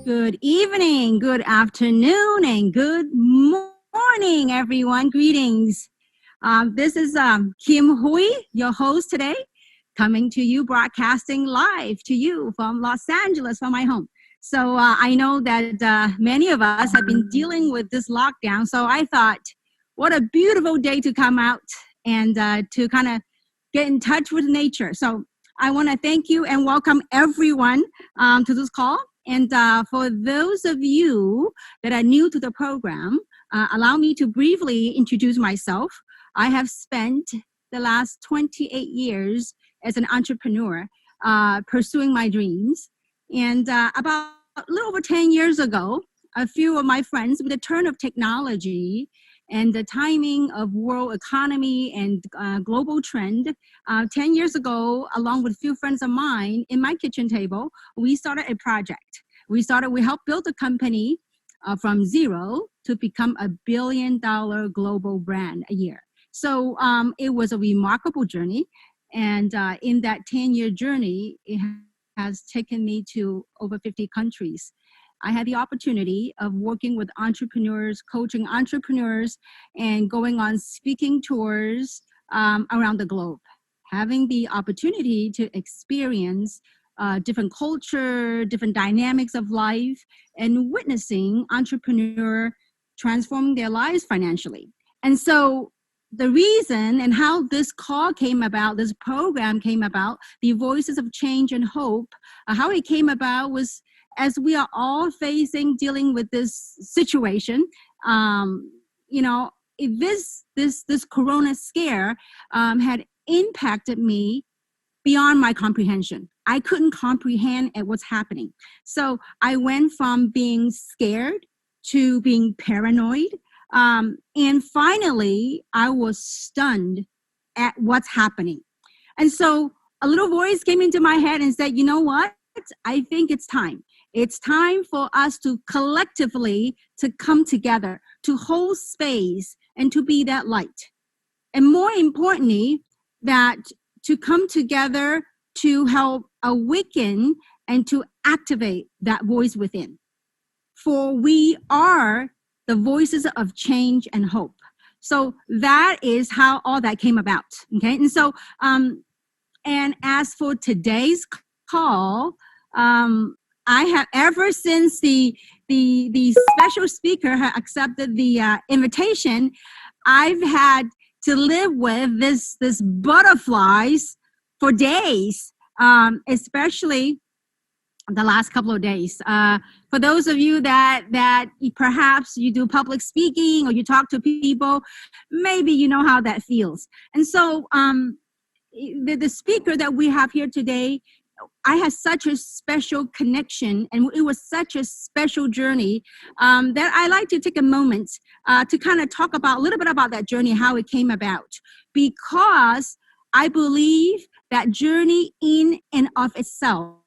Good evening, good afternoon, and good morning, everyone. Greetings. This is KimHui, your host today, coming to you, broadcasting live to you from Los Angeles, from my home. So I know that many of us have been dealing with this lockdown. So I thought, what a beautiful day to come out and to kind of get in touch with nature. So I want to thank you and welcome everyone to this call. And for those of you that are new to the program, allow me to briefly introduce myself. I have spent the last 28 years as an entrepreneur pursuing my dreams. And about a little over 10 years ago, a few of my friends, with the turn of technology and the timing of world economy and global trend, 10 years ago, along with a few friends of mine in my kitchen table, we started a project. We helped build a company from zero to become $1 billion global brand a year. So it was a remarkable journey. And in that 10-year journey, it has taken me to over 50 countries. I had the opportunity of working with entrepreneurs, coaching entrepreneurs, and going on speaking tours around the globe, having the opportunity to experience different culture, different dynamics of life, and witnessing entrepreneur transforming their lives financially. And so the reason and how this call came about, this program came about, the Voices of Change and Hope, how it came about was as we are all dealing with this situation, this corona scare had impacted me beyond my comprehension. I couldn't comprehend at what's happening. So I went from being scared to being paranoid. And finally, I was stunned at what's happening. And so a little voice came into my head and said, you know what? I think it's time. It's time for us to collectively to come together, to hold space and to be that light. And more importantly, that to come together to help awaken and to activate that voice within. For we are the voices of change and hope. So that is how all that came about. Okay. And so, and as for today's call, I have, ever since the special speaker had accepted the invitation, I've had to live with this butterflies for days, especially the last couple of days. For those of you that perhaps you do public speaking or you talk to people, maybe you know how that feels. And so the speaker that we have here today, I had such a special connection, and it was such a special journey that I like to take a moment to kind of talk about a little bit about that journey, how it came about, because I believe that journey in and of itself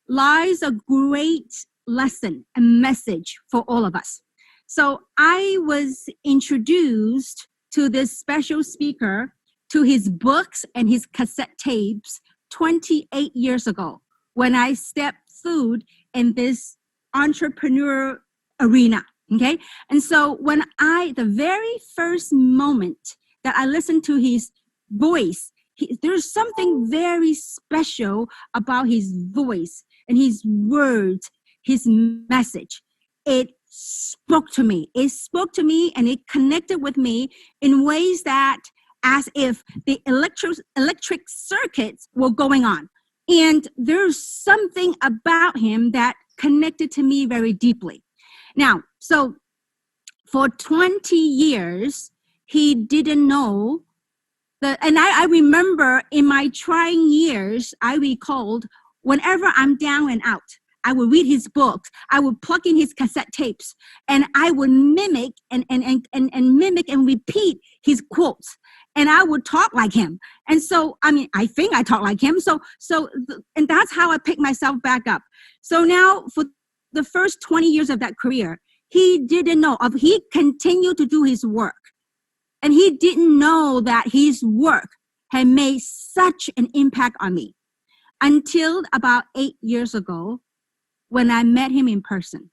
lies a great lesson and message for all of us. So I was introduced to this special speaker, to his books and his cassette tapes 28 years ago when I stepped foot in this entrepreneur arena. Okay. And so when the very first moment that I listened to his voice, there's something very special about his voice and his words, his message. It spoke to me. It spoke to me and it connected with me in ways that as if the electric circuits were going on. And there's something about him that connected to me very deeply. Now, so for 20 years, he didn't know and I remember in my trying years, I recalled whenever I'm down and out, I would read his books, I would plug in his cassette tapes, and I would mimic and mimic and repeat his quotes. And I would talk like him. And so, I think I talk like him. And that's how I picked myself back up. So now for the first 20 years of that career, he didn't know he continued to do his work. And he didn't know that his work had made such an impact on me until about 8 years ago when I met him in person.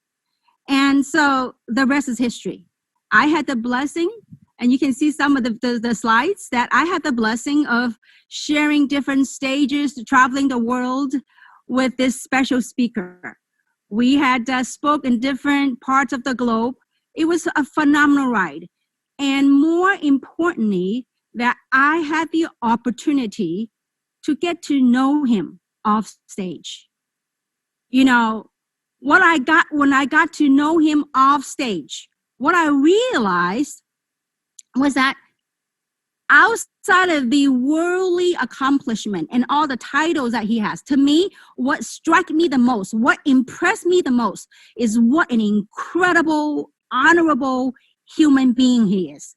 And so the rest is history. I had the blessing, and you can see some of the slides, that I had the blessing of sharing different stages, traveling the world with this special speaker. We had spoke in different parts of the globe. It was a phenomenal ride. And more importantly, that I had the opportunity to get to know him off stage. You know, when I got to know him off stage, what I realized was that outside of the worldly accomplishment and all the titles that he has, to me, what struck me the most, what impressed me the most, is what an incredible, honorable human being he is.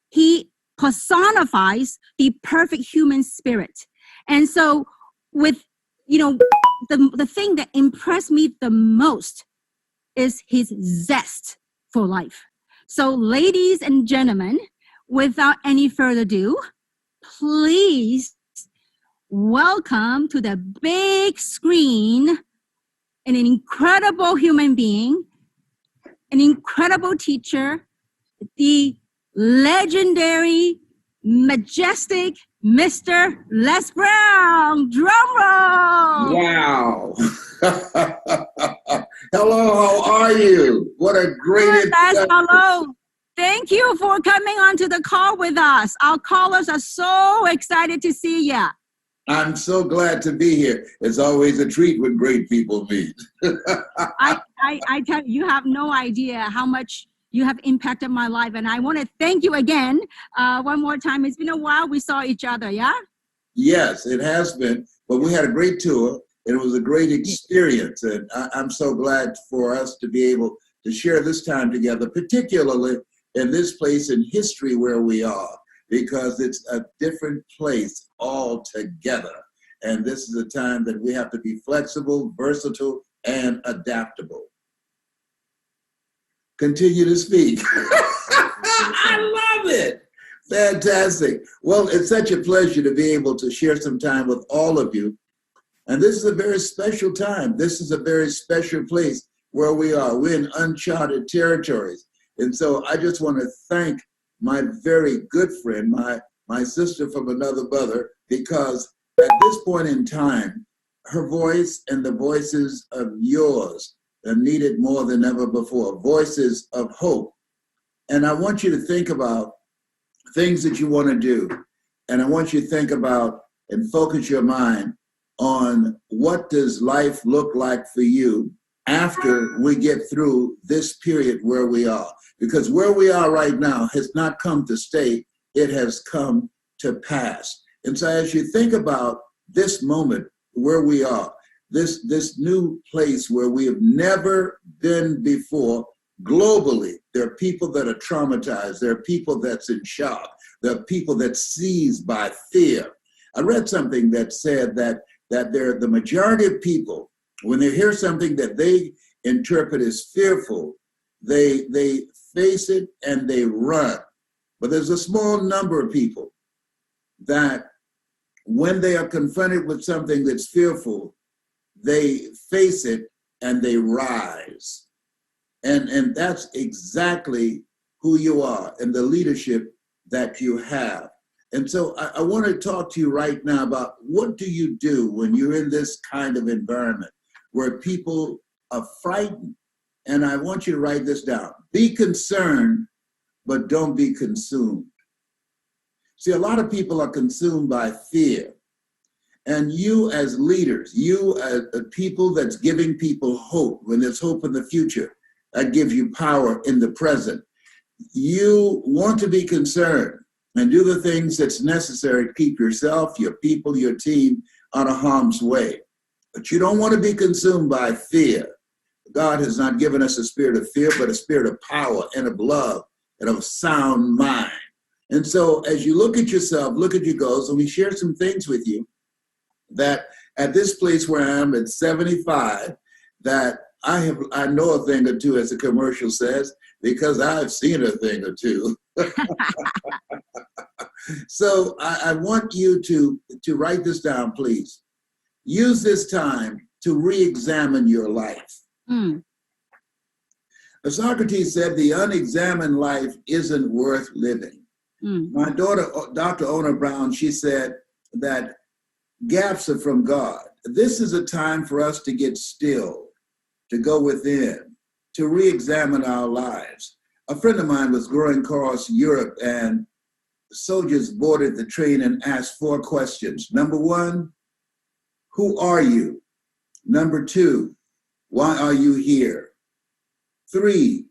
He personifies the perfect human spirit. And so with, the thing that impressed me the most is his zest for life. So ladies and gentlemen, without any further ado, please welcome to the big screen an incredible human being, an incredible teacher, the legendary, majestic Mr. Les Brown. Drum roll! Wow. Hello, how are you? What a great introduction. Hello. Thank you for coming onto the call with us. Our callers are so excited to see you. I'm so glad to be here. It's always a treat when great people meet. I tell you, you have no idea how much you have impacted my life. And I want to thank you again one more time. It's been a while we saw each other, yeah? Yes, it has been. But we had a great tour, and it was a great experience. And I'm so glad for us to be able to share this time together, particularly in this place in history where we are, because it's a different place altogether. And this is a time that we have to be flexible, versatile, and adaptable. Continue to speak. I love it. Fantastic. Well, it's such a pleasure to be able to share some time with all of you. And this is a very special time. This is a very special place where we are. We're in uncharted territories. And so I just want to thank my very good friend, my sister from another mother, because at this point in time, her voice and the voices of yours are needed more than ever before, voices of hope. And I want you to think about things that you want to do. And I want you to think about and focus your mind on what does life look like for you after we get through this period where we are. Because where we are right now has not come to stay, it has come to pass. And so as you think about this moment where we are, this new place where we have never been before globally, there are people that are traumatized, there are people that's in shock, there are people that's seized by fear. I read something that said that the majority of people, when they hear something that they interpret as fearful, they face it and they run. But there's a small number of people that when they are confronted with something that's fearful, they face it and they rise. And that's exactly who you are and the leadership that you have. And so I want to talk to you right now about what do you do when you're in this kind of environment where people are frightened. And I want you to write this down. Be concerned, but don't be consumed. See, a lot of people are consumed by fear. And you as leaders, you as people that's giving people hope, when there's hope in the future, that gives you power in the present. You want to be concerned and do the things that's necessary to keep yourself, your people, your team out of harm's way. But you don't want to be consumed by fear. God has not given us a spirit of fear, but a spirit of power and of love and of a sound mind. And so as you look at yourself, look at your goals, and we share some things with you that at this place where I am at 75, that I know a thing or two, as the commercial says, because I've seen a thing or two. So I want you to write this down, please. Use this time to re-examine your life. Mm. Socrates said the unexamined life isn't worth living. Mm. My daughter, Dr. Ona Brown, she said that gaps are from God. This is a time for us to get still, to go within, to re-examine our lives. A friend of mine was going across Europe, and soldiers boarded the train and asked 4 questions. Number 1, who are you? Number 2, why are you here? 3,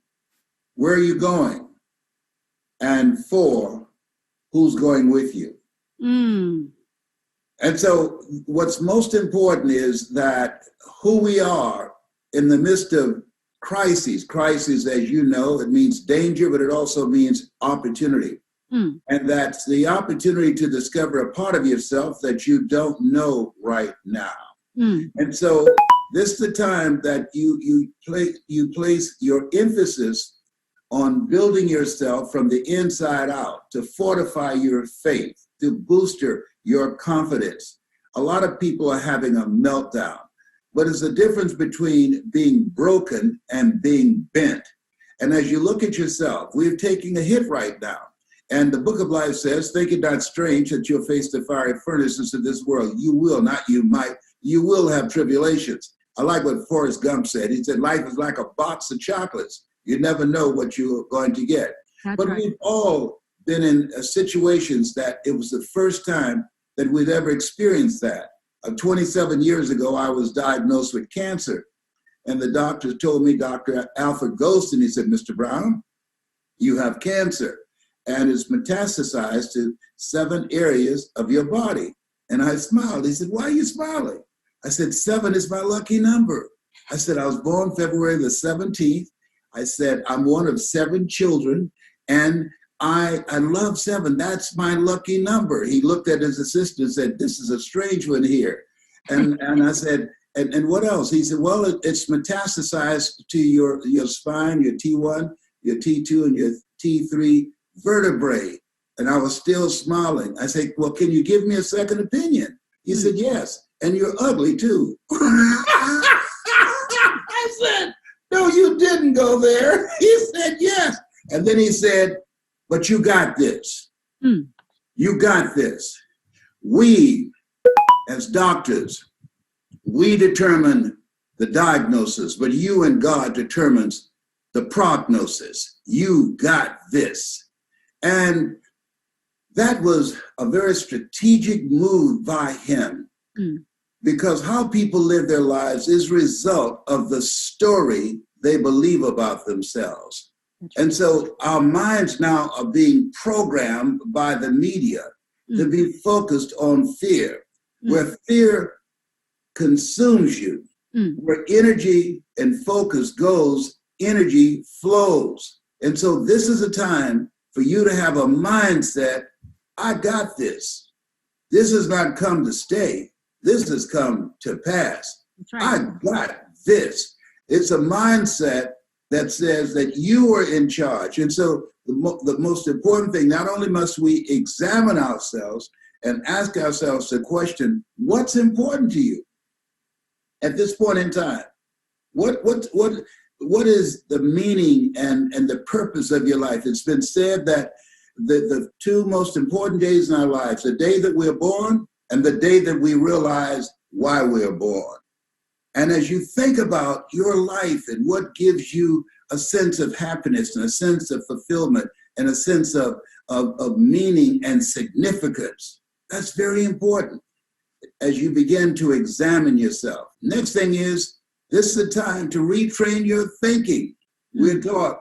where are you going? And 4, who's going with you? Mm. And so what's most important is that who we are in the midst of crises, as you know, it means danger, but it also means opportunity. Mm. And that's the opportunity to discover a part of yourself that you don't know right now. Mm. And so this is the time that you place your emphasis on building yourself from the inside out, to fortify your faith, to boost your confidence. A lot of people are having a meltdown, but it's the difference between being broken and being bent. And as you look at yourself, we're taking a hit right now. And the book of life says, think it not strange that you'll face the fiery furnaces of this world. You will, not you might. You will have tribulations. I like what Forrest Gump said. He said, life is like a box of chocolates. You never know what you're going to get. That's but right. We've all been in situations that it was the first time that we'd ever experienced that. 27 years ago, I was diagnosed with cancer. And the doctor told me, Dr. Alfred Golston, he said, Mr. Brown, you have cancer. And it's metastasized to 7 areas of your body. And I smiled. He said, why are you smiling? I said, 7 is my lucky number. I said, I was born February the 17th. I said, I'm one of 7 children, and I love 7. That's my lucky number. He looked at his assistant and said, this is a strange one here. And I said, and what else? He said, well, it's metastasized to your spine, your T1, your T2, and your T3 vertebrae. And I was still smiling. I said, well, can you give me a second opinion? He said, yes. And you're ugly too. I said, no, you didn't go there. He said, yes. And then he said, but you got this. Mm. You got this. We, as doctors, we determine the diagnosis, but you and God determines the prognosis. You got this. And that was a very strategic move by him, because how people live their lives is a result of the story they believe about themselves. And so our minds now are being programmed by the media to be focused on fear, where fear consumes you, where energy and focus goes, energy flows. And so this is a time for you to have a mindset, I got this. This has not come to stay. This has come to pass. That's right. I got this. It's a mindset that says that you are in charge. And so the most important thing, not only must we examine ourselves and ask ourselves the question, what's important to you at this point in time? What is the meaning and the purpose of your life? It's been said that the 2 most important days in our lives, the day that we're born and the day that we realize why we're born. And as you think about your life and what gives you a sense of happiness and a sense of fulfillment and a sense of meaning and significance, that's very important as you begin to examine yourself. Next thing is, this is the time to retrain your thinking. We're taught,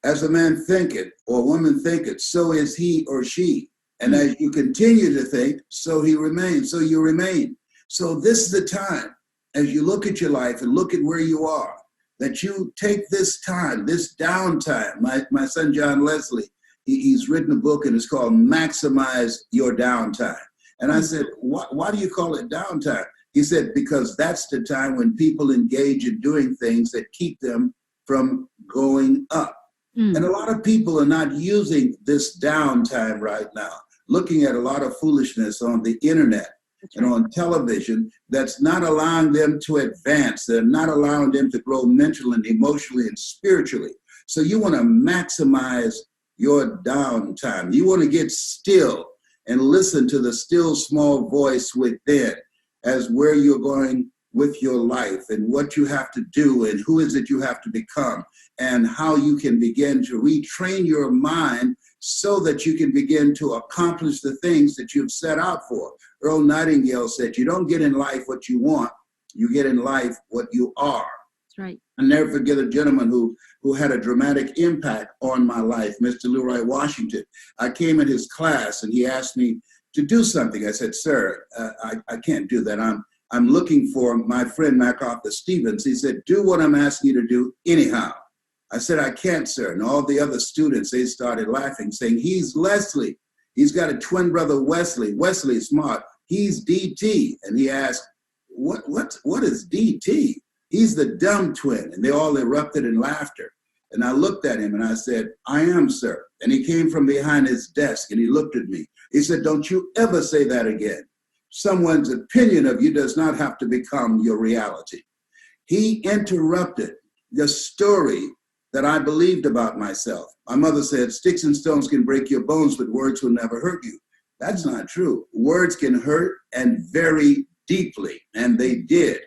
as a man thinketh or a woman thinketh, so is he or she. And as you continue to think, so he remains, so you remain. So this is the time, as you look at your life and look at where you are, that you take this time, this downtime. My son, John Leslie, he's written a book and it's called Maximize Your Downtime. And I said, why do you call it downtime? He said, because that's the time when people engage in doing things that keep them from going up. And a lot of people are not using this downtime right now, looking at a lot of foolishness on the internet. and on television that's not allowing them to advance. They're not allowing them to grow mentally and emotionally and spiritually. So you want to maximize your downtime. You want to get still and listen to the still small voice within as where you're going with your life and what you have to do and who is it you have to become and how you can begin to retrain your mind so that you can begin to accomplish the things that you've set out for. Earl Nightingale said, you don't get in life what you want, you get in life what you are. That's right. I'll never forget a gentleman who had a dramatic impact on my life, Mr. Leroy Washington. I came in his class and he asked me to do something. I said, sir, I can't do that. I'm looking for my friend MacArthur Stevens. He said, do what I'm asking you to do anyhow. I said, I can't, sir. And all the other students, they started laughing, saying, he's Leslie. He's got a twin brother, Wesley. Wesley is smart. He's DT. And he asked, what is DT? He's the dumb twin. And they all erupted in laughter. And I looked at him and I said, I am, sir. And he came from behind his desk and he looked at me. He said, don't you ever say that again. Someone's opinion of you does not have to become your reality. He interrupted the story that I believed about myself. My mother said, sticks and stones can break your bones, but words will never hurt you. That's not true. Words can hurt and very deeply, and they did.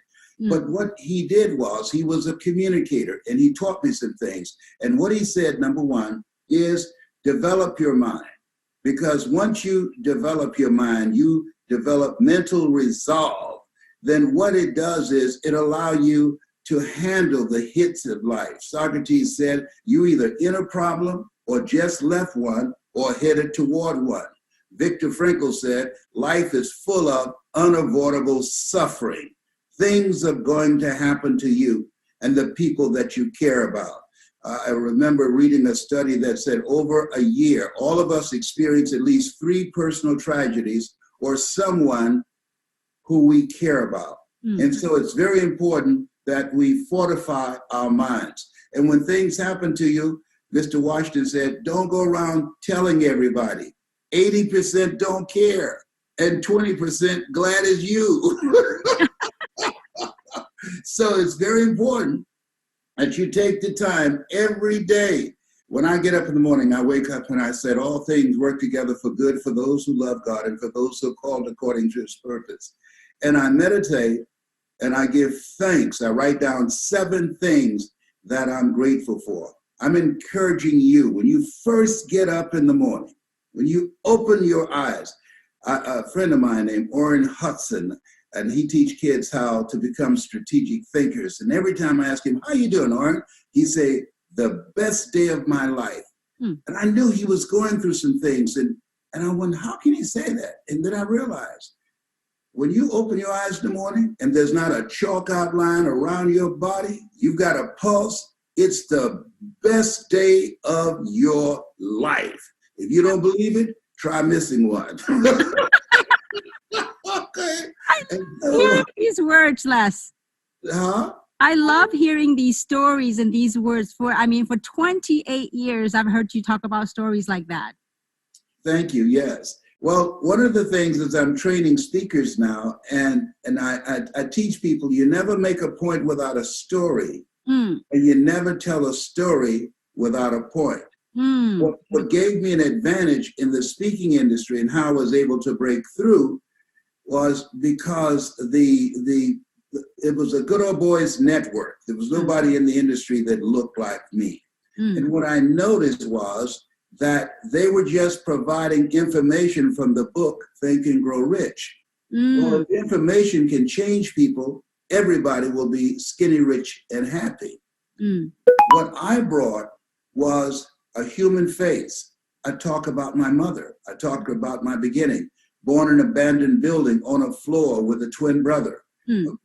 But what he did was he was a communicator and he taught me some things. And what he said, number one, is develop your mind. Because once you develop your mind, you develop mental resolve. Then what it does is it allows you to handle the hits of life. Socrates said, you either in a problem or just left one or headed toward one. Viktor Frankl said, life is full of unavoidable suffering. Things are going to happen to you and the people that you care about. I remember reading a study that said over a year, all of us experience at least 3 personal tragedies or someone who we care about. And so it's very important that we fortify our minds. And when things happen to you, Mr. Washington said, don't go around telling everybody. 80% don't care and 20% glad as you. So it's very important that you take the time every day. When I get up in the morning, I wake up and I said, all things work together for good for those who love God and for those who are called according to his purpose. And I meditate and I give thanks. I write down 7 things that I'm grateful for. I'm encouraging you when you first get up in the morning, when you open your eyes. A friend of mine named Orrin Hudson, and he teach kids how to become strategic thinkers. And every time I ask him, how you doing, Orrin? He say, the best day of my life. And I knew he was going through some things. And I wondered, how can he say that? And then I realized, when you open your eyes in the morning and there's not a chalk outline around your body, you've got a pulse, it's the best day of your life. If you don't believe it, try missing one. Okay. I hear these words, Les. Huh? I love hearing these stories and these words. For 28 years, I've heard you talk about stories like that. Thank you. Yes. Well, one of the things is I'm training speakers now, and I teach people you never make a point without a story, and you never tell a story without a point. What gave me an advantage in the speaking industry and how I was able to break through was because it was a good old boys network. There was nobody in the industry that looked like me. And what I noticed was that they were just providing information from the book, Think and Grow Rich. Well, if information can change people, everybody will be skinny, rich, and happy. What I brought was a human face. I talk about my mother. I talk about my beginning. Born in an abandoned building on a floor with a twin brother.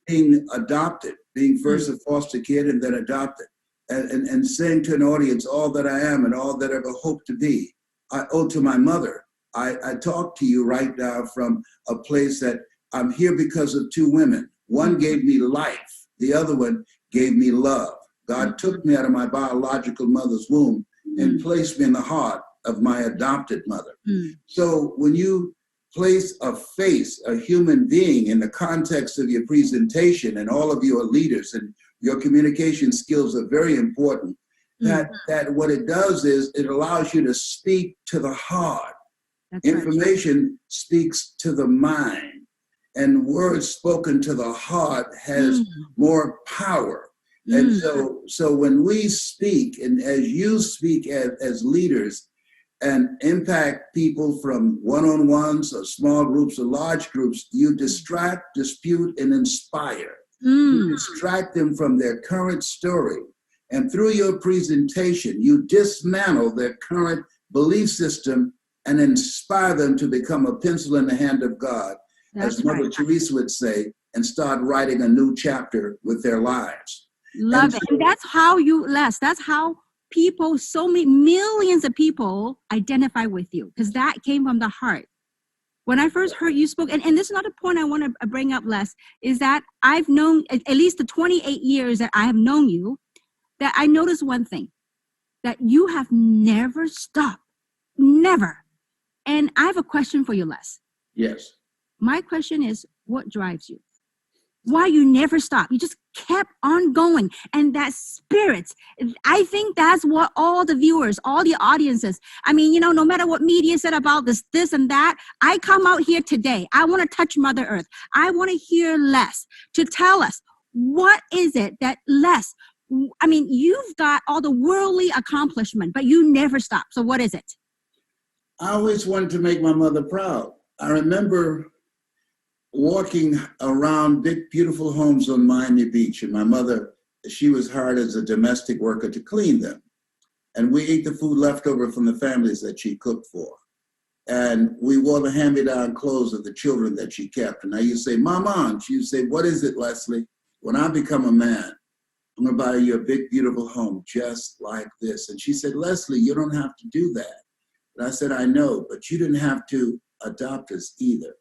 Being adopted, being first a foster kid and then adopted. And saying to an audience, all that I am and all that I ever hope to be, I owe to my mother. I talk to you right now from a place that I'm here because of 2 women. One gave me life. The other one gave me love. God took me out of my biological mother's womb and placed me in the heart of my adopted mother. So when you place a face, a human being in the context of your presentation, and all of you are leaders and your communication skills are very important, that what it does is it allows you to speak to the heart. That's information speaks to the mind, and words spoken to the heart has more power. And so when we speak, and as you speak as leaders and impact people from one-on-ones or small groups or large groups, you distract, dispute, and inspire. You distract them from their current story. And through your presentation, you dismantle their current belief system and inspire them to become a pencil in the hand of God, as Mother Teresa would say, and start writing a new chapter with their lives. Love it. And that's how that's how people, so many millions of people identify with you, because that came from the heart. When I first heard you spoke, and this is not a point I want to bring up, Les, is that I've known, at least the 28 years that I have known you, that I noticed one thing, that you have never stopped. Never. And I have a question for you, Les. Yes. My question is, what drives you? Why you never stop? You just kept on going. And that spirit, I think that's what all the viewers, all the audiences, I mean, no matter what media said about this and that, I come out here today. I want to touch Mother Earth. I want to hear Les to tell us, what is it that Les, I mean, you've got all the worldly accomplishment, but you never stop. So what is it? I always wanted to make my mother proud. I remember walking around big, beautiful homes on Miami Beach, and my mother, she was hired as a domestic worker to clean them. And we ate the food left over from the families that she cooked for. And we wore the hand-me-down clothes of the children that she kept. And I used to say, Mama, and she would say, what is it, Leslie? When I become a man, I'm gonna buy you a big, beautiful home just like this. And she said, Leslie, you don't have to do that. And I said, I know, but you didn't have to adopt us either.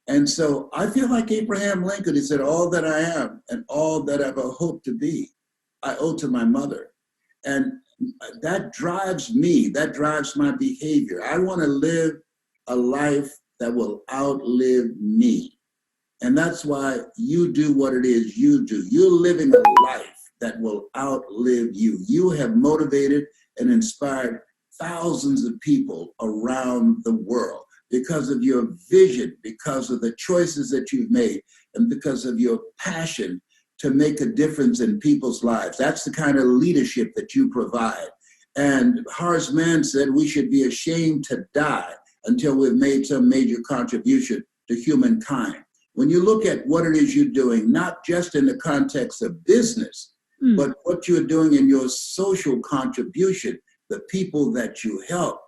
And so I feel like Abraham Lincoln. He said, all that I am and all that I've hoped to be, I owe to my mother. And that drives me, that drives my behavior. I want to live a life that will outlive me. And that's why you do what it is you do. You're living a life that will outlive you. You have motivated and inspired thousands of people around the world because of your vision, because of the choices that you've made, and because of your passion to make a difference in people's lives. That's the kind of leadership that you provide. And Horace Mann said we should be ashamed to die until we've made some major contribution to humankind. When you look at what it is you're doing, not just in the context of business, but what you're doing in your social contribution, the people that you help,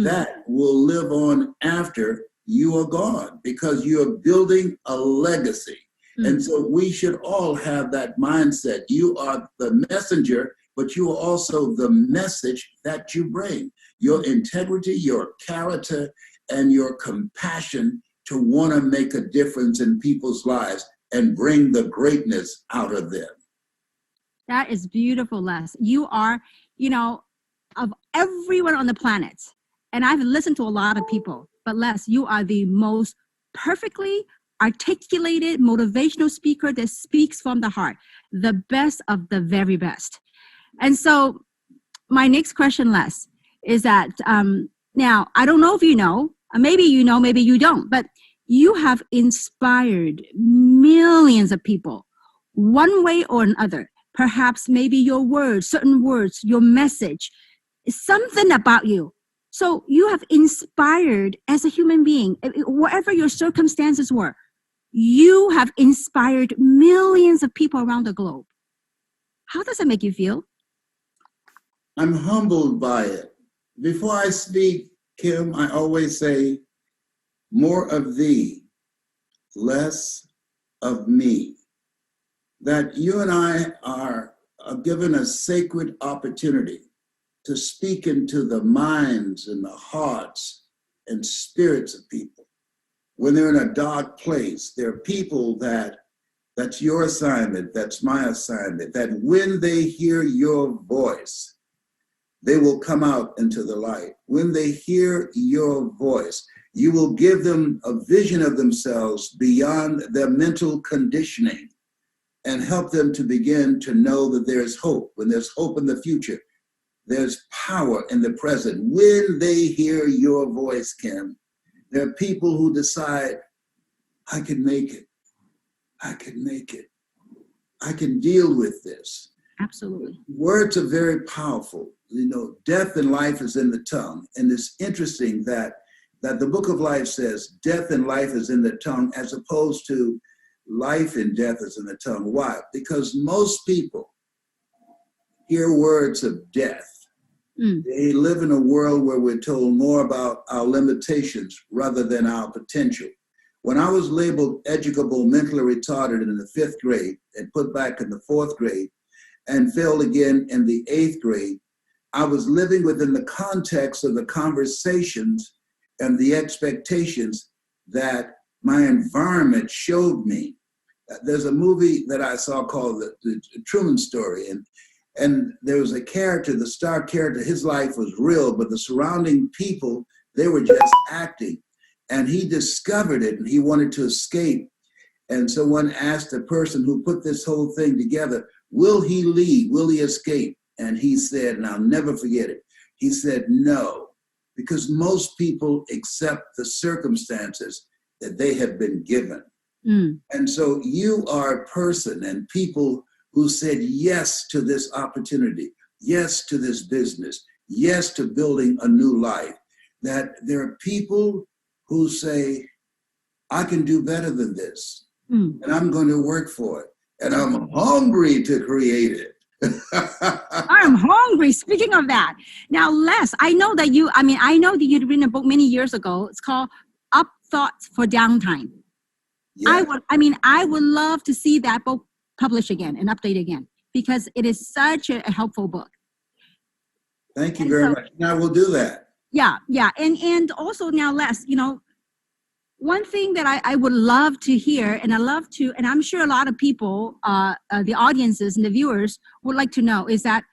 that will live on after you are gone, because you're building a legacy. And so we should all have that mindset. You are the messenger, but you are also the message that you bring. Your integrity, your character, and your compassion to want to make a difference in people's lives and bring the greatness out of them. That is beautiful, Les. You are, of everyone on the planet, and I've listened to a lot of people, but Les, you are the most perfectly articulated motivational speaker that speaks from the heart, the best of the very best. And so my next question, Les, is that now, I don't know if you know, maybe you know, maybe you don't, but you have inspired millions of people one way or another. Perhaps maybe your words, certain words, your message, something about you. So you have inspired as a human being, whatever your circumstances were, you have inspired millions of people around the globe. How does it make you feel? I'm humbled by it. Before I speak, Kim, I always say, more of thee, less of me. That you and I are given a sacred opportunity to speak into the minds and the hearts and spirits of people. When they're in a dark place, there are people that's your assignment, that's my assignment, that when they hear your voice, they will come out into the light. When they hear your voice, You will give them a vision of themselves beyond their mental conditioning and help them to begin to know that there's hope. When there's hope in the future, there's power in the present. When they hear your voice, Kim, there are people who decide, I can make it. I can make it. I can deal with this. Absolutely. Words are very powerful. You know, death and life is in the tongue. And it's interesting that the book of life says death and life is in the tongue as opposed to life and death is in the tongue. Why? Because most people hear words of death. They live in a world where we're told more about our limitations rather than our potential. When I was labeled educable, mentally retarded in the 5th grade and put back in the 4th grade and failed again in the 8th grade, I was living within the context of the conversations and the expectations that my environment showed me. There's a movie that I saw called the Truman Story, and there was a character, the star character, his life was real, but the surrounding people, they were just acting. And he discovered it and he wanted to escape. And someone asked the person who put this whole thing together, will he leave? Will he escape? And he said, and I'll never forget it, he said, no, because most people accept the circumstances that they have been given. And so you are a person and people who said yes to this opportunity, yes to this business, yes to building a new life, that there are people who say, I can do better than this, and I'm going to work for it, and I'm hungry to create it. I'm hungry. Speaking of that, now Les, I know that you'd written a book many years ago. It's called Up Thoughts for Downtime. Yeah. I would love to see that book published again and updated again because it is such a helpful book. Thank you very much. Now we'll do that. Yeah. And also now, Les, one thing that I would love to hear, and I'm sure a lot of people, the audiences and the viewers would like to know, is that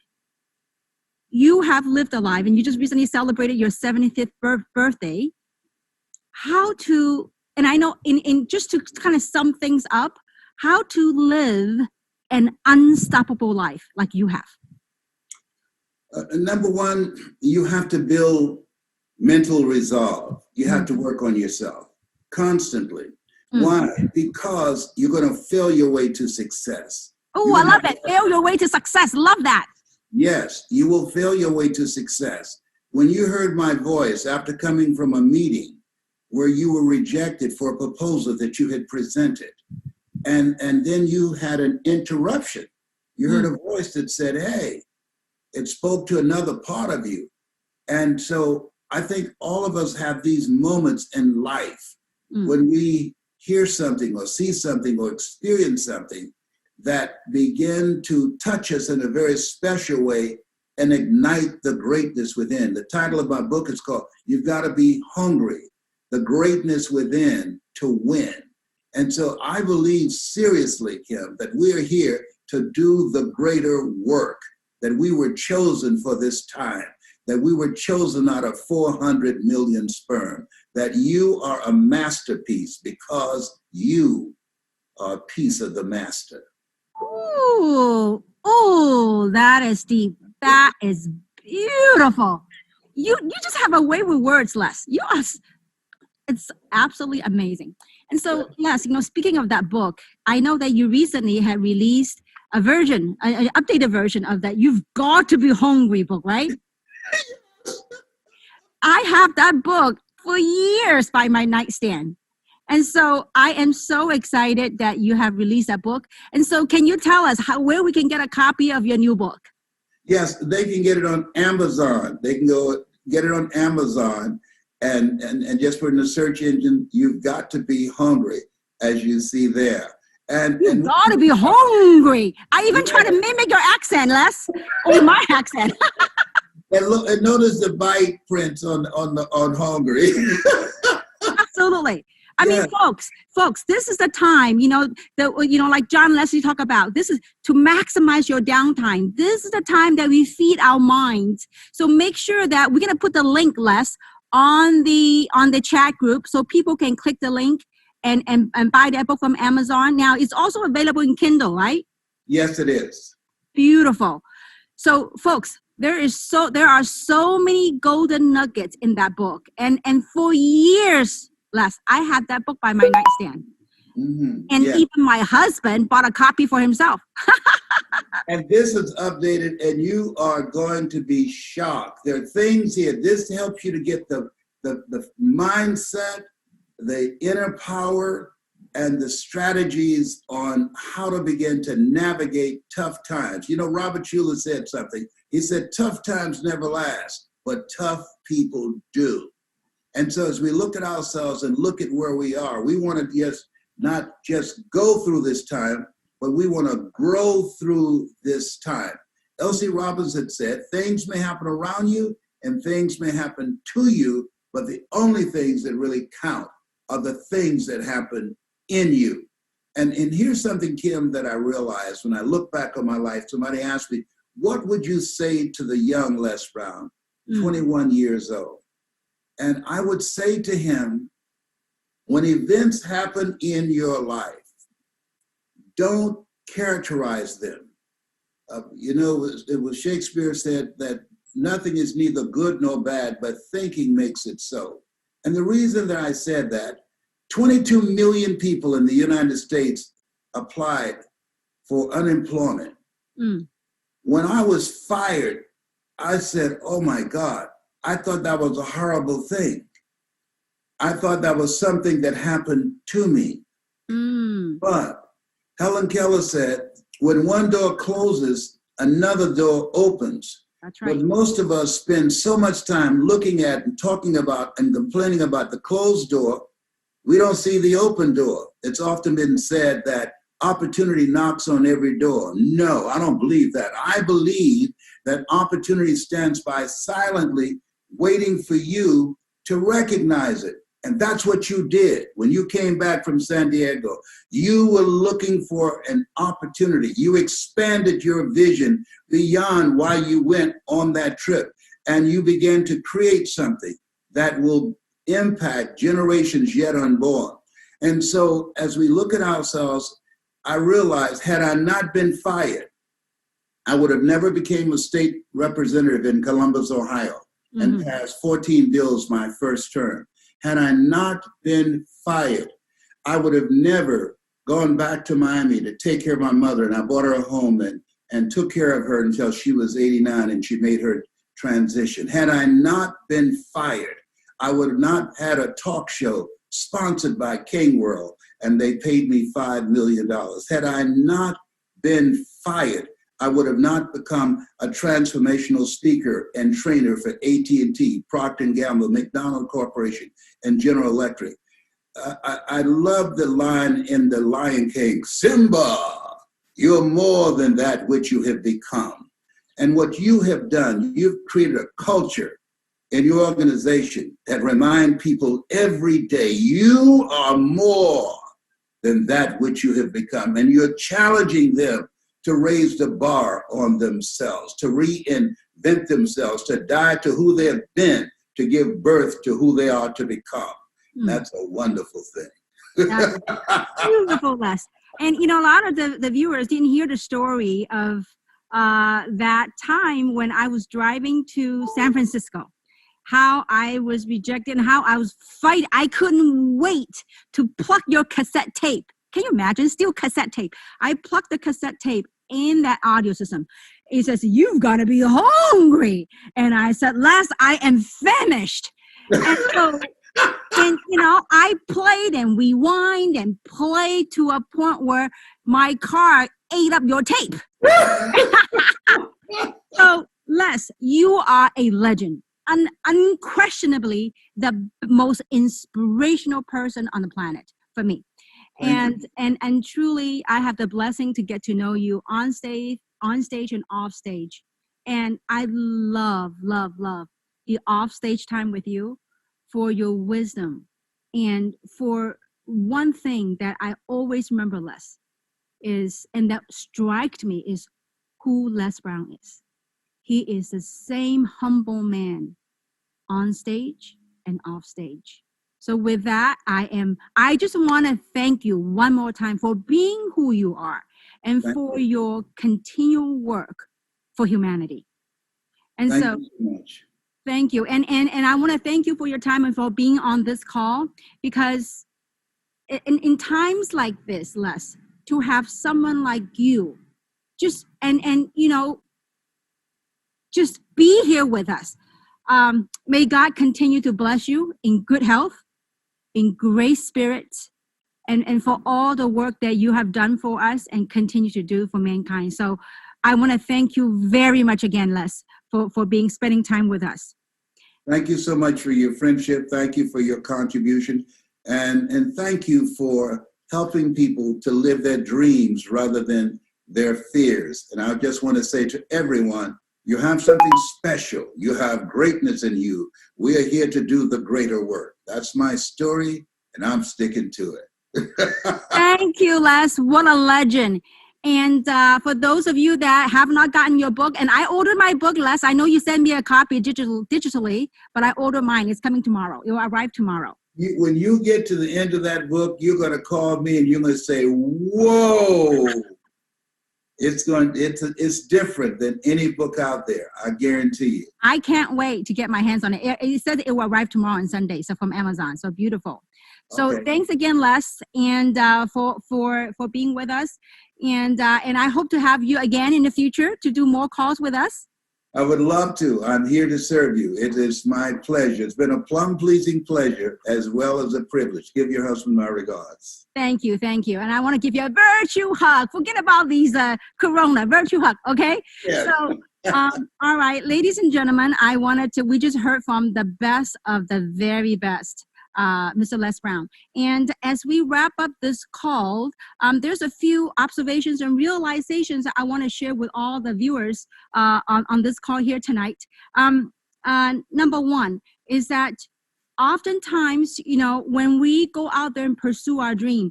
you have lived a life and you just recently celebrated your 75th birthday. And I know in just to kind of sum things up, how to live an unstoppable life like you have. Number one, you have to build mental resolve. You have to work on yourself constantly. Why? Because you're going to fail your way to success. Oh, I love it. Fail your way to success. Love that. Yes, you will fail your way to success. When you heard my voice after coming from a meeting where you were rejected for a proposal that you had presented, and then you had an interruption, you heard a voice that said, hey, it spoke to another part of you. And so I think all of us have these moments in life when we hear something or see something or experience something that begin to touch us in a very special way and ignite the greatness within. The title of my book is called, You've Got to Be Hungry, the Greatness Within to Win. And so I believe seriously, Kim, that we are here to do the greater work, that we were chosen for this time, that we were chosen out of 400 million sperm, that you are a masterpiece because you are a piece of the master. Ooh, that is deep. That is beautiful. You just have a way with words, Les. It's absolutely amazing. And so, Les, speaking of that book, I know that you recently had released an updated version of that You've Got to Be Hungry book, right? I have that book for years by my nightstand. And so I am so excited that you have released that book. And so can you tell us where we can get a copy of your new book? Yes, they can get it on Amazon. They can go get it on Amazon and just put in the search engine, You've Got to Be Hungry, as you see there. You've got to be hungry. I even try to mimic your accent, Les. Only my accent. And look, and notice the bite prints on hungry. Absolutely. I mean, folks, this is the time, like John Leslie talk about, this is to maximize your downtime. This is the time that we feed our minds. So make sure that we're going to put the link, Les, on the chat group so people can click the link and buy that book from Amazon. Now it's also available in Kindle, right? Yes, it is. Beautiful. So folks, there are so many golden nuggets in that book. And for years, Les, I had that book by my nightstand. Mm-hmm. And Yeah. even my husband bought a copy for himself. And this is updated, and you are going to be shocked. There are things here. This helps you to get the mindset, the inner power, and the strategies on how to begin to navigate tough times. You know, Robert Schuller said something. He said, tough times never last, but tough people do. And so as we look at ourselves and look at where we are, we want to not just go through this time, but we want to grow through this time. Elsie Robbins had said, things may happen around you and things may happen to you, but the only things that really count are the things that happen in you. And here's something, Kim, that I realized when I look back on my life. Somebody asked me, what would you say to the young Les Brown, 21 years old? And I would say to him, when events happen in your life, don't characterize them. It was Shakespeare said that nothing is neither good nor bad, but thinking makes it so. And the reason that I said that, 22 million people in the United States applied for unemployment. When I was fired, I said, oh my God, I thought that was a horrible thing. I thought that was something that happened to me. But Helen Keller said, when one door closes, another door opens. That's right. But most of us spend so much time looking at and talking about and complaining about the closed door, we don't see the open door. It's often been said that opportunity knocks on every door. No, I don't believe that. I believe that opportunity stands by silently waiting for you to recognize it. And that's what you did when you came back from San Diego. You were looking for an opportunity. You expanded your vision beyond why you went on that trip. And you began to create something that will impact generations yet unborn. And so as we look at ourselves, I realized had I not been fired, I would have never became a state representative in Columbus, Ohio, and passed 14 bills my first term. Had I not been fired, I would have never gone back to Miami to take care of my mother. And I bought her a home and took care of her until she was 89 and she made her transition. Had I not been fired, I would have not had a talk show sponsored by King World and they paid me $5 million. Had I not been fired, I would have not become a transformational speaker and trainer for AT&T, Procter & Gamble, McDonald Corporation, and General Electric. I love the line in The Lion King, Simba, you're more than that which you have become. And what you have done, you've created a culture in your organization that remind people every day, you are more than that which you have become. And you're challenging them to raise the bar on themselves, to reinvent themselves, to die to who they have been, to give birth to who they are to become. That's a wonderful thing. That's beautiful, Les. And, you know, a lot of the viewers didn't hear the story of that time when I was driving to San Francisco, how I was rejected and how I was fighting. I couldn't wait to pluck your cassette tape. Can you imagine? Still cassette tape. I plucked the cassette tape in that audio system. It says, you've got to be hungry. And I said, Les, I am famished. And so, and you know, I played and rewind and played to a point where my car ate up your tape. So, Les, you are a legend. Unquestionably the most inspirational person on the planet for me. And truly, I have the blessing to get to know you on stage and off stage. And I love the off stage time with you for your wisdom. And for one thing that I always remember, Les, is, and that struck me, is who Les Brown is. He is the same humble man on stage and off stage. So with that, I just want to thank you one more time for being who you are and for your continual work for humanity. And Thank so you so much. thank you. And I want to thank you for your time and for being on this call, because in times like this, Les, to have someone like you just just be here with us. May God continue to bless you in good health, in great spirits, and for all the work that you have done for us and continue to do for mankind. So I want to thank you very much again, Les, for spending time with us. Thank you so much for your friendship. Thank you for your contribution. And thank you for helping people to live their dreams rather than their fears. And I just want to say to everyone, you have something special. You have greatness in you. We are here to do the greater work. That's my story, and I'm sticking to it. Thank you, Les. What a legend. And for those of you that have not gotten your book, and I ordered my book, Les, I know you sent me a copy digitally, but I ordered mine. It's coming tomorrow. It will arrive tomorrow. When you get to the end of that book, you're going to call me and you're going to say, whoa, it's different than any book out there. I guarantee you. I can't wait to get my hands on it. It said it will arrive tomorrow on Sunday, so from Amazon. So beautiful. So Okay. Thanks again, Les, and for being with us. And I hope to have you again in the future to do more calls with us. I would love to. I'm here to serve you. It is my pleasure. It's been a plum-pleasing pleasure as well as a privilege. Give your husband my regards. Thank you. And I want to give you a virtue hug. Forget about these corona, virtue hug, okay? Yeah. So, all right, ladies and gentlemen, we just heard from the best of the very best, Mr. Les Brown. And as we wrap up this call, there's a few observations and realizations that I want to share with all the viewers on this call here tonight. Number one is that oftentimes, when we go out there and pursue our dream,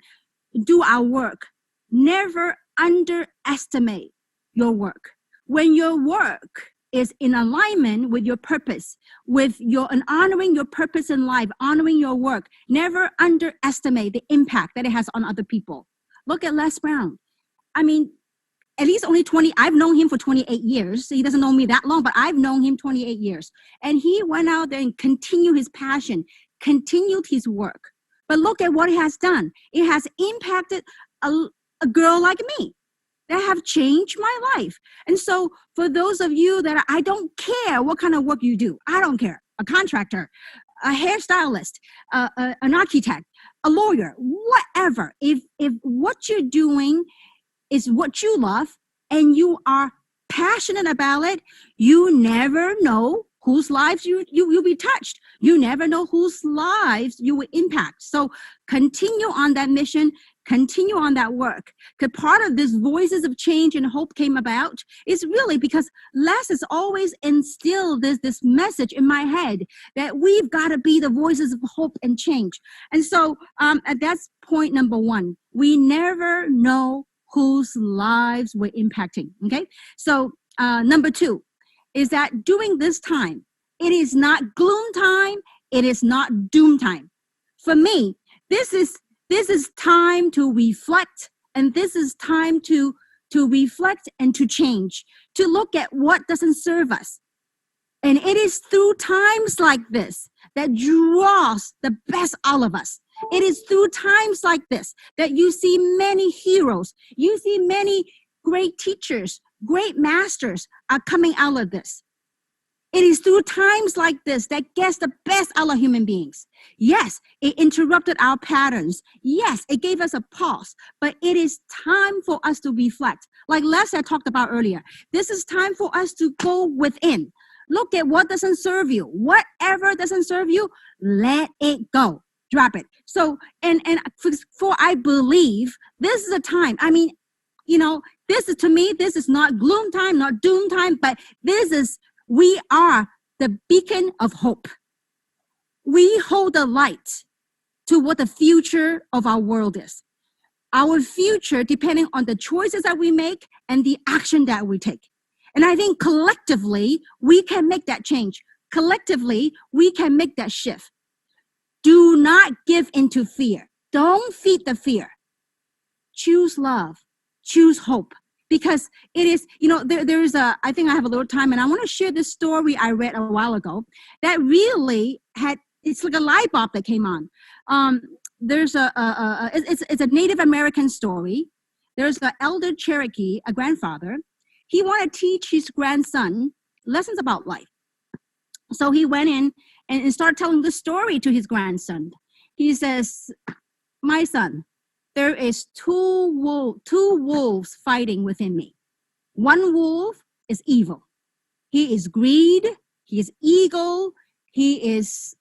do our work, never underestimate your work. When your work is in alignment with your purpose, and honoring your purpose in life, honoring your work, never underestimate the impact that it has on other people. Look at Les Brown. I mean, at least only 20, I've known him for 28 years. He doesn't know me that long, but I've known him 28 years. And he went out there and continued his passion, continued his work. But look at what it has done. It has impacted a girl like me that have changed my life. And so for those of you that I don't care what kind of work you do, I don't care, a contractor, a hairstylist, an architect, a lawyer, whatever. If what you're doing is what you love and you are passionate about it, you never know whose lives you'll be touched. You never know whose lives you will impact. So continue on that mission, continue on that work. Because part of this Voices of Change and Hope came about is really because Les has always instilled this message in my head that we've got to be the voices of hope and change. And so that's point number one. We never know whose lives we're impacting, okay? So number two is that during this time, it is not gloom time, it is not doom time. For me, this is time to reflect, and this is time to reflect and to change, to look at what doesn't serve us. And it is through times like this that draws the best out of us. It is through times like this that you see many heroes, you see many great teachers, great masters are coming out of this. It is through times like this that gets the best out of human beings. Yes, it interrupted our patterns. Yes, it gave us a pause, but it is time for us to reflect. Like Les had talked about earlier, this is time for us to go within. Look at what doesn't serve you. Whatever doesn't serve you, let it go. Drop it. So, and for I believe this is a time, I mean, this is, to me, this is not gloom time, not doom time, but we are the beacon of hope. We hold the light to what the future of our world is. Our future, depending on the choices that we make and the action that we take. And I think collectively, we can make that change. Collectively, we can make that shift. Do not give into fear. Don't feed the fear. Choose love. Choose hope. Because it is, there's I think I have a little time, and I want to share this story I read a while ago that really it's like a light bulb that came on. There's it's a Native American story. There's an elder Cherokee, a grandfather. He wanted to teach his grandson lessons about life. So he went in and started telling the story to his grandson. He says, my son, there is two wolves fighting within me. One wolf is evil. He is greed. He is ego. He is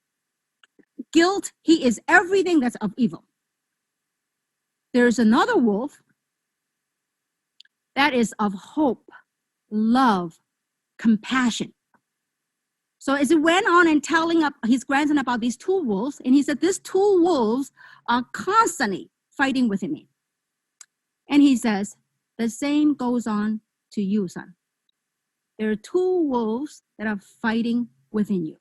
guilt. He is everything that's of evil. There's another wolf that is of hope, love, compassion. So as he went on and telling his grandson about these two wolves, and he said, these two wolves are constantly fighting within me. And he says, the same goes on to you, son. There are two wolves that are fighting within you.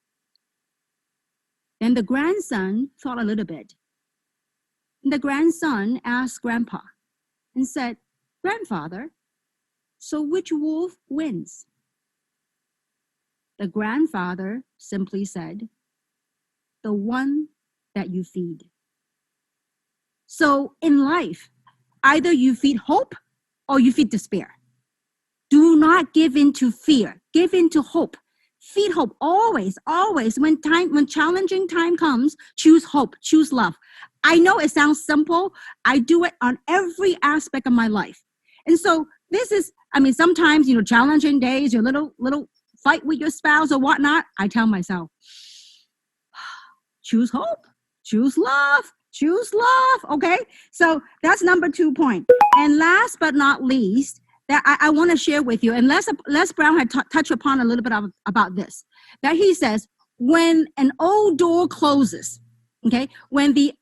Then the grandson thought a little bit. And the grandson asked grandpa and said, grandfather, so which wolf wins? The grandfather simply said, the one that you feed. So in life, either you feed hope or you feed despair. Do not give in to fear. Give in to hope. Feed hope always, always. When challenging time comes, choose hope, choose love. I know it sounds simple. I do it on every aspect of my life. And so this is, sometimes, challenging days, your little fight with your spouse or whatnot. I tell myself, choose hope, choose love, choose love. Okay. So that's number 2 point. And last but not least, that I want to share with you, and Les Brown had touched upon a little bit about this, that he says, when an old door closes, okay, when the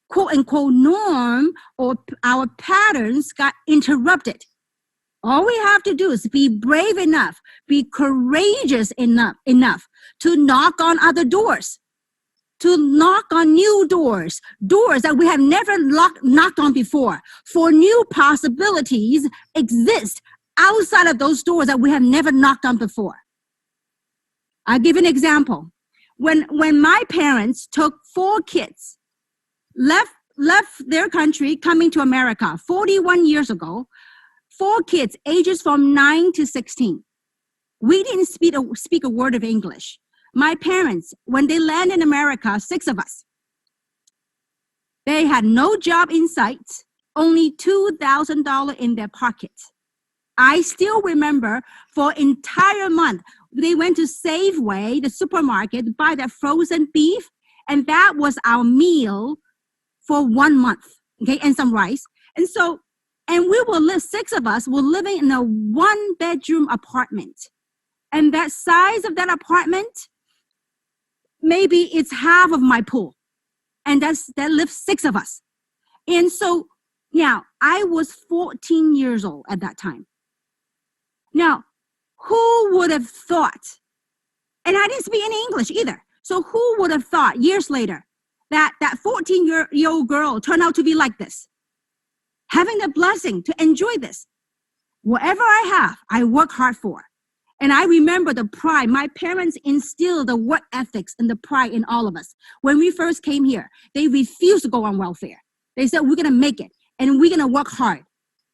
quote unquote norm or our patterns got interrupted, all we have to do is be brave enough, be courageous enough to knock on other doors, to knock on new doors that we have never knocked on before. For new possibilities exist outside of those doors that we have never knocked on before. I'll give an example. When my parents took 4 kids, left their country, coming to America 41 years ago, 4 kids, ages from 9 to 16. We didn't speak a word of English. My parents, when they landed in America, 6 of us, they had no job in sight, only $2,000 in their pockets. I still remember for an entire month, they went to Safeway, the supermarket, buy their frozen beef, and that was our meal for 1 month, okay, and some rice. And we will live, 6 of us were living in a 1-bedroom apartment. And that size of that apartment, maybe it's half of my pool. And that lives 6 of us. And so now I was 14 years old at that time. Now, who would have thought, and I didn't speak any English either. So who would have thought years later that 14-year-old girl turned out to be like this? Having the blessing to enjoy this. Whatever I have, I work hard for. And I remember the pride. My parents instilled the work ethics and the pride in all of us. When we first came here, they refused to go on welfare. They said, we're going to make it and we're going to work hard.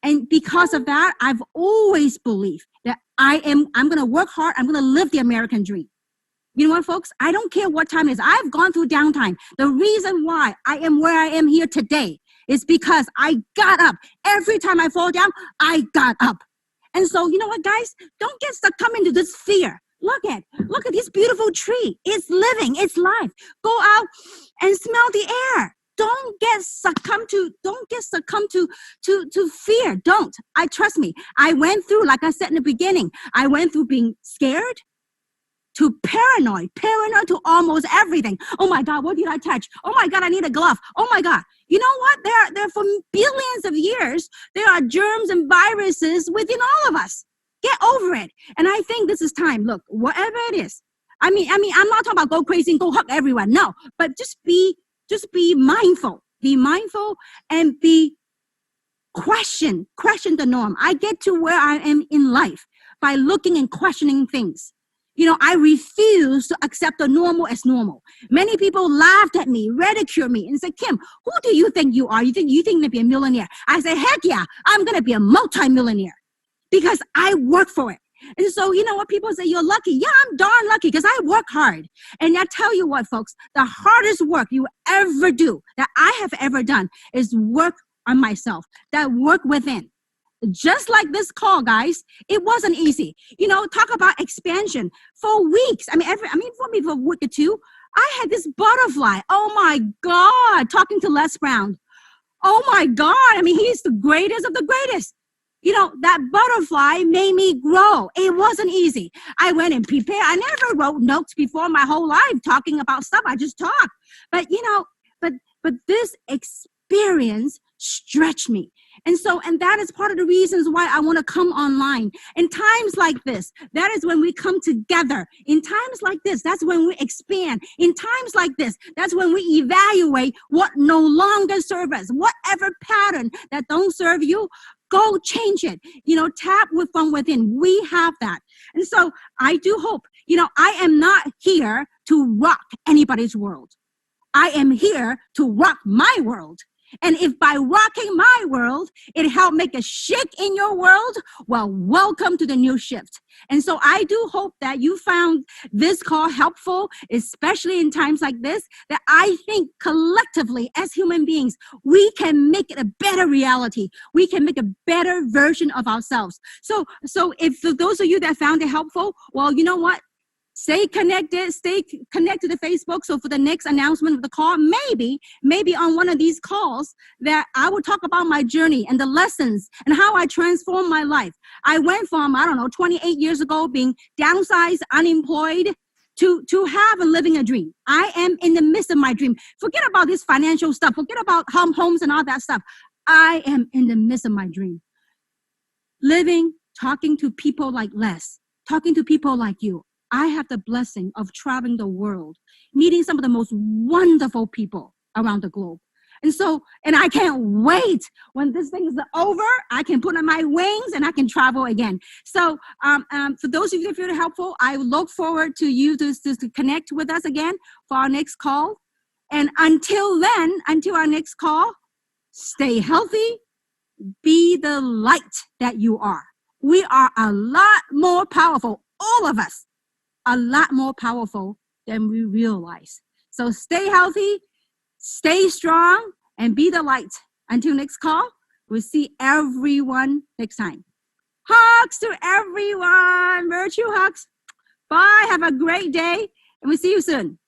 And because of that, I've always believed that I'm going to work hard. I'm going to live the American dream. You know what, folks? I don't care what time it is. I've gone through downtime. The reason why I am where I am here today is because I got up. Every time I fall down, I got up. And so, you know what, guys? Don't get succumbed into this fear. Look at this beautiful tree. It's living. It's life. Go out and smell the air. Don't get succumbed to fear. Don't. Trust me. I went through, like I said in the beginning, I went through being scared to paranoid to almost everything. Oh my God, what did I touch? Oh my God, I need a glove. Oh my God. You know what? There for billions of years, there are germs and viruses within all of us. Get over it. And I think this is time. Look, whatever it is, I mean, I'm not talking about go crazy and go hug everyone. No, but just be mindful. Be mindful and question the norm. I get to where I am in life by looking and questioning things. I refuse to accept the normal as normal. Many people laughed at me, ridiculed me, and said, Kim, who do you think you are? You think you're going to be a millionaire? I say, heck yeah, I'm going to be a multi-millionaire because I work for it. And so, you know what? People say, you're lucky. Yeah, I'm darn lucky because I work hard. And I tell you what, folks, the hardest work you ever do, that I have ever done, is work on myself, that work within. Just like this call, guys, it wasn't easy. Talk about expansion for weeks. For me, for a week or two, I had this butterfly. Oh my God, talking to Les Brown. Oh my God, he's the greatest of the greatest. That butterfly made me grow. It wasn't easy. I went and prepared. I never wrote notes before my whole life talking about stuff. I just talked. But this experience stretched me. And that is part of the reasons why I want to come online. In times like this, that is when we come together. In times like this, that's when we expand. In times like this, that's when we evaluate what no longer serves us. Whatever pattern that don't serve you, go change it. Tap from within. We have that. And so I do hope, I am not here to rock anybody's world. I am here to rock my world. And if by rocking my world, it helped make a shake in your world, well, welcome to the new shift. And so I do hope that you found this call helpful, especially in times like this, that I think collectively as human beings, we can make it a better reality. We can make a better version of ourselves. So if for those of you that found it helpful, well, you know what? Stay connected to Facebook. So for the next announcement of the call, maybe on one of these calls that I will talk about my journey and the lessons and how I transformed my life. I went from, 28 years ago being downsized, unemployed, to have and living a dream. I am in the midst of my dream. Forget about this financial stuff. Forget about homes and all that stuff. I am in the midst of my dream. Living, talking to people like Les, talking to people like you. I have the blessing of traveling the world, meeting some of the most wonderful people around the globe. And I can't wait when this thing is over, I can put on my wings and I can travel again. So for those of you that feel helpful, I look forward to you to connect with us again for our next call. And until our next call, stay healthy, be the light that you are. We are a lot more powerful, all of us. A lot more powerful than we realize. So stay healthy, stay strong, and be the light. Until next call, we'll see everyone next time. Hugs to everyone. Virtue hugs. Bye. Have a great day, and we'll see you soon.